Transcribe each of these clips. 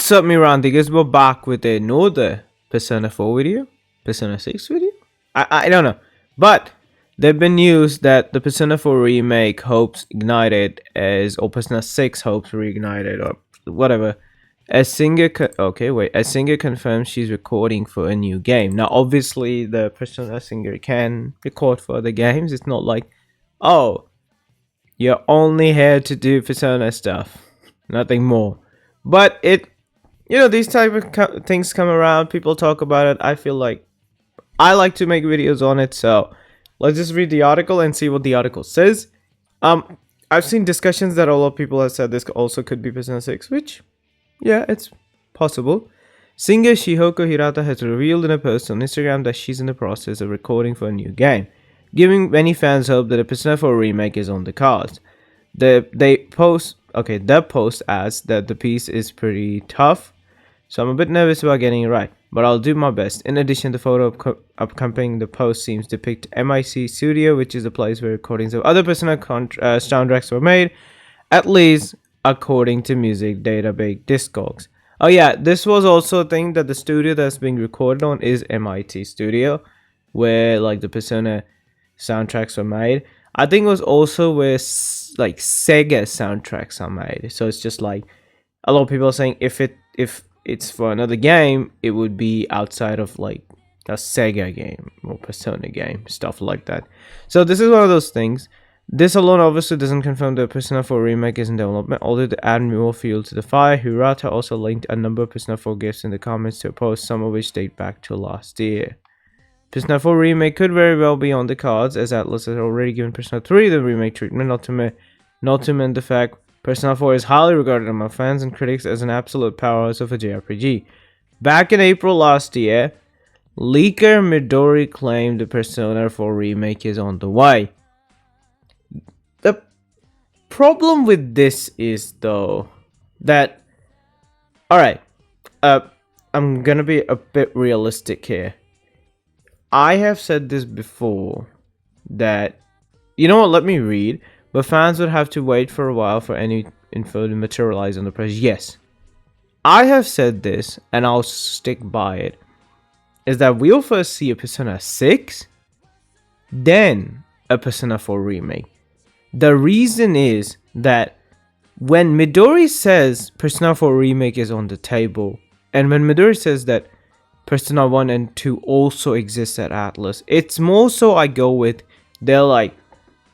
What's up, me Raandigar? We're back with another Persona 4 video, Persona 6 video. I don't know, but there've been news that the Persona 4 remake hopes ignited or Persona 6 hopes reignited or whatever. As SEGA confirms she's recording for a new game. Now, obviously, the Persona singer can record for other games. It's not like, oh, you're only here to do Persona stuff, nothing more. But these type of things come around. People talk about it. I feel like I like to make videos on it. So let's just read the article and see what the article says. I've seen discussions that a lot of people have said this also could be Persona 6, which, yeah, it's possible. Singer Shihoko Hirata has revealed in a post on Instagram that she's in the process of recording for a new game, giving many fans hope that a Persona 4 remake is on the cards. The post adds that the piece is pretty tough, so I'm a bit nervous about getting it right, but I'll do my best. In addition, the photo accompanying the post seems to depict MIC Studio, which is a place where recordings of other Persona soundtracks were made, at least according to music database Discogs. Oh yeah, this was also a thing that the studio that's being recorded on is MIT Studio, where like the Persona soundtracks were made. I think it was also where like SEGA soundtracks are made. So it's just like a lot of people are saying if it's for another game, it would be outside of like a SEGA game or Persona game, stuff like that. So this is one of those things. This alone obviously doesn't confirm that Persona 4 remake is in development, although to add more fuel to the fire, Hirata also linked a number of Persona 4 gifts in the comments to a post, some of which date back to last year. Persona 4 remake could very well be on the cards, as Atlus has already given Persona 3 the remake treatment, not to mention the fact Persona 4 is highly regarded among fans and critics as an absolute powerhouse of a JRPG. Back in April last year, leaker Midori claimed the Persona 4 remake is on the way. The problem with this is, though, that... Alright, I'm gonna be a bit realistic here. I have said this before, that... You know what, let me read. But fans would have to wait for a while for any info to materialize on the press. Yes, I have said this, and I'll stick by it, is that we'll first see a Persona 6, then a Persona 4 remake. The reason is that when Midori says Persona 4 remake is on the table, and when Midori says that Persona 1 and 2 also exist at Atlus, it's more so I go with, they're like,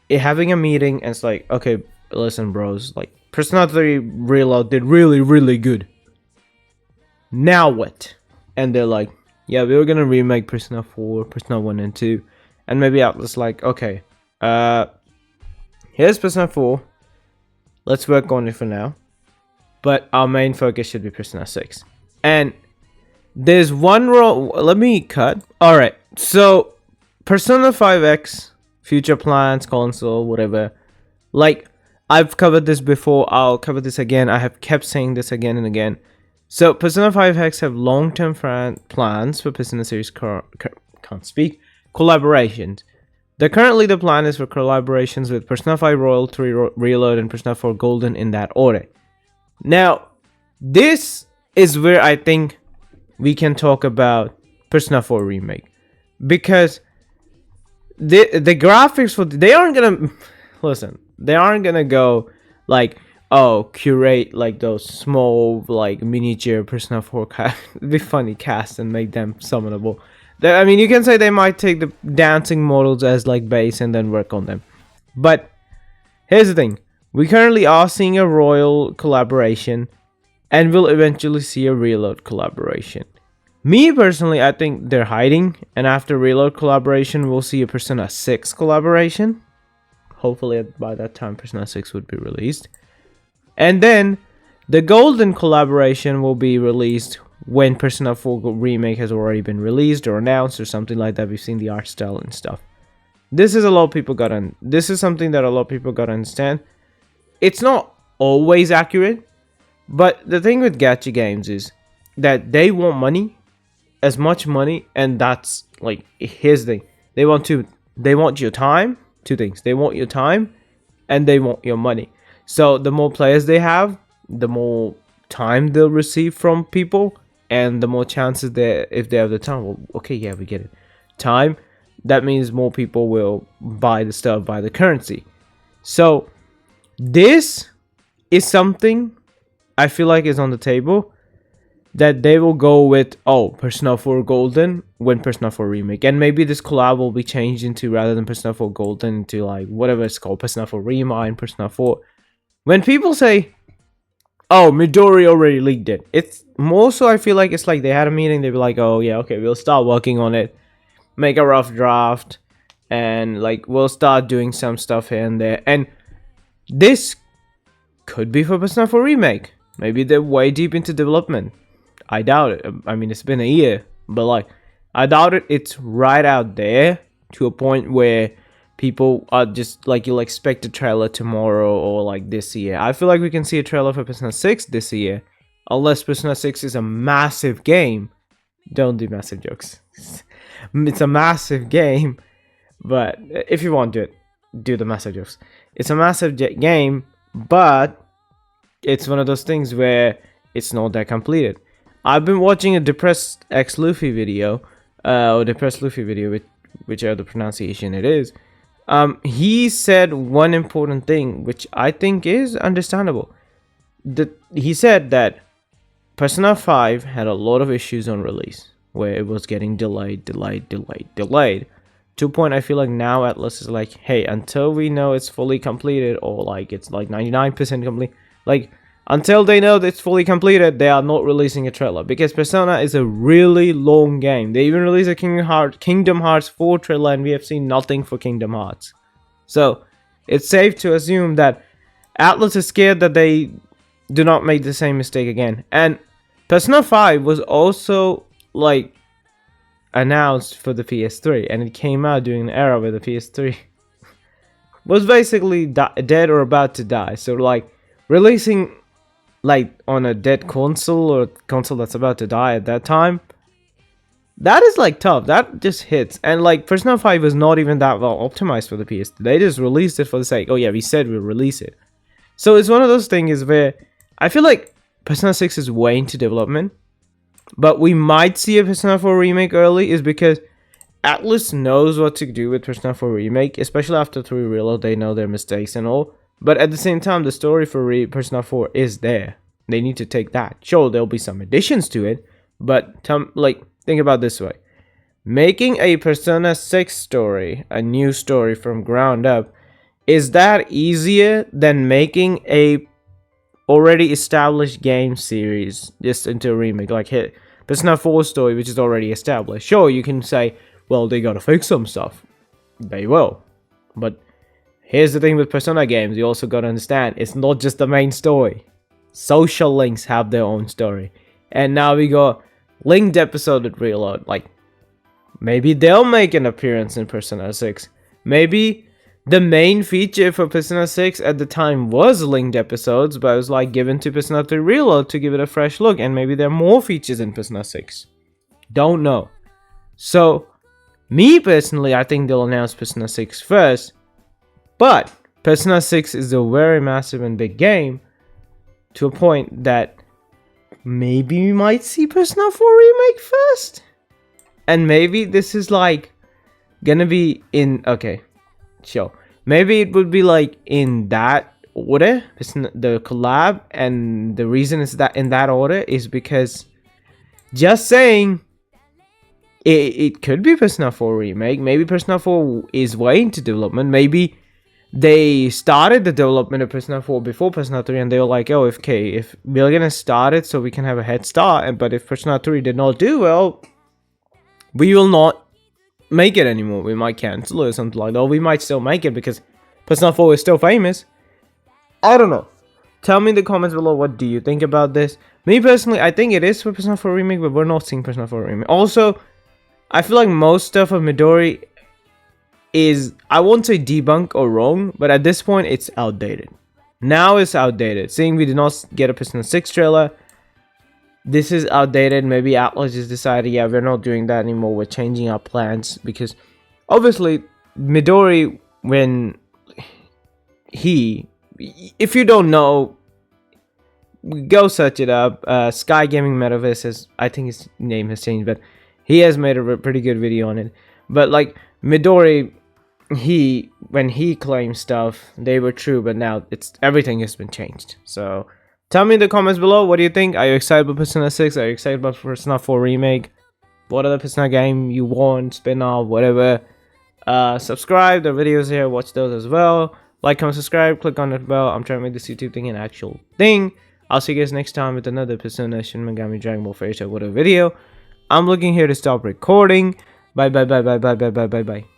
having a meeting and it's like, okay, listen bros, like Persona 3 Reload did really good, now what? And they're like, yeah, we were gonna remake Persona 4, Persona 1 and 2, and maybe Atlas like, okay, here's Persona 4, let's work on it for now, but our main focus should be Persona 6. And there's one role, let me cut. Alright, so Persona 5X, future plans, console, whatever. Like, I've covered this before, I'll cover this again. I have kept saying this again and again. So, Persona 5X have long-term plans for Persona series collaborations. Currently, the plan is for collaborations with Persona 5 Royal, 3 Reload, and Persona 4 Golden in that order. Now, this is where I think we can talk about Persona 4 Remake. Because the graphics for they aren't gonna listen, they aren't gonna go like, oh, curate like those small like miniature Persona 4 it'd be funny cast and make them summonable. I mean, you can say they might take the dancing models as like base and then work on them, but here's the thing, we currently are seeing a Royal collaboration and we'll eventually see a Reload collaboration. Me personally, I think they're hiding, and after Reload collaboration, we'll see a Persona 6 collaboration. Hopefully by that time Persona 6 would be released. And then the Golden collaboration will be released when Persona 4 Remake has already been released or announced or something like that. We've seen the art style and stuff. This is something that a lot of people gotta understand. It's not always accurate, but the thing with gacha games is that they want money. As much money, and that's like, here's the thing, they want your time. Two things, they want your time and they want your money. So the more players they have, the more time they'll receive from people, and the more chances that if they have the time, well, okay, yeah, we get it. Time, that means more people will buy the stuff, buy the currency. So this is something I feel like is on the table, that they will go with, oh, Persona 4 Golden when Persona 4 Remake. And maybe this collab will be changed into, rather than Persona 4 Golden, into like whatever it's called, Persona 4 Remake, Persona 4. When people say, oh, Midori already leaked it, it's more so I feel like it's like they had a meeting, they were like, oh yeah, okay, we'll start working on it, make a rough draft, and like we'll start doing some stuff here and there. And this could be for Persona 4 Remake. Maybe they're way deep into development. I doubt it. I mean, it's been a year, but like, I doubt it. It's right out there to a point where people are just like, you'll expect a trailer tomorrow or like this year. I feel like we can see a trailer for Persona 6 this year, unless Persona 6 is a massive game. Don't do massive jokes. It's a massive game, but if you want to do it, do the massive jokes. It's a massive game, but it's one of those things where it's not that completed. I've been watching a Depressed X Luffy video, or Depressed Luffy video, whichever the pronunciation it is. He said one important thing, which I think is understandable. He said that Persona 5 had a lot of issues on release, where it was getting delayed. To a point, I feel like now Atlus is like, hey, until we know it's fully completed, or like it's like 99% complete, like, until they know that it's fully completed, they are not releasing a trailer. Because Persona is a really long game. They even released a Kingdom Hearts 4 trailer, and we have seen nothing for Kingdom Hearts. So, it's safe to assume that Atlus is scared that they do not make the same mistake again. And Persona 5 was also, like, announced for the PS3. And it came out during an era where the PS3 was basically dead or about to die. So, like, releasing like on a dead console, or console that's about to die at that time, that is like tough. That just hits. And like Persona 5 was not even that well optimized for the PS. They just released it for the sake, oh yeah, we said we'll release it. So it's one of those things where I feel like Persona 6 is way into development, but we might see a Persona 4 Remake early, is because Atlus knows what to do with Persona 4 Remake, especially after 3 Reload. They know their mistakes and all. But at the same time, the story for Persona 4 is there. They need to take that. Sure, there'll be some additions to it, but think about it this way. Making a Persona 6 story, a new story from ground up, is that easier than making a already established game series just into a remake? Like Persona 4 story, which is already established. Sure, you can say, well, they gotta fix some stuff. They will. But here's the thing with Persona games, you also gotta understand, it's not just the main story. Social links have their own story. And now we got linked episode at Reload. Like, maybe they'll make an appearance in Persona 6. Maybe the main feature for Persona 6 at the time was linked episodes, but it was like given to Persona 3 Reload to give it a fresh look. And maybe there are more features in Persona 6. Don't know. So, me personally, I think they'll announce Persona 6 first. But Persona 6 is a very massive and big game, to a point that maybe we might see Persona 4 Remake first. And maybe this is like gonna be in, okay, sure. Maybe it would be like in that order, the collab, and the reason is that in that order is because, just saying, it could be Persona 4 Remake. Maybe Persona 4 is way into development. Maybe they started the development of Persona 4 before Persona 3, and they were like, oh, if we're gonna start it so we can have a head start, but if Persona 3 did not do well, we will not make it anymore. We might cancel it or something like that. Or we might still make it because Persona 4 is still famous. I don't know. Tell me in the comments below, what do you think about this? Me personally, I think it is for Persona 4 Remake, but we're not seeing Persona 4 Remake. Also, I feel like most stuff of Midori is, I won't say debunk or wrong, but at this point it's outdated. Now it's outdated. Seeing we did not get a Persona 6 trailer, this is outdated. Maybe Atlus just decided, yeah, we're not doing that anymore. We're changing our plans, because obviously Midori, when if you don't know, go search it up. Sky Gaming Metaverse is, I think his name has changed, but he has made a pretty good video on it. But like Midori, when he claimed stuff, they were true, but now everything has been changed. So tell me in the comments below, what do you think? Are you excited about Persona 6? Are you excited about Persona 4 Remake? What other Persona game you want, spin-off, whatever? Subscribe, the videos here, watch those as well. Like, comment, subscribe, click on the bell. I'm trying to make this YouTube thing an actual thing. I'll see you guys next time with another Persona, Shin Megami, Dragon Ball Fairy Tail, whatever video. I'm looking here to stop recording. Bye bye bye bye bye bye bye bye bye.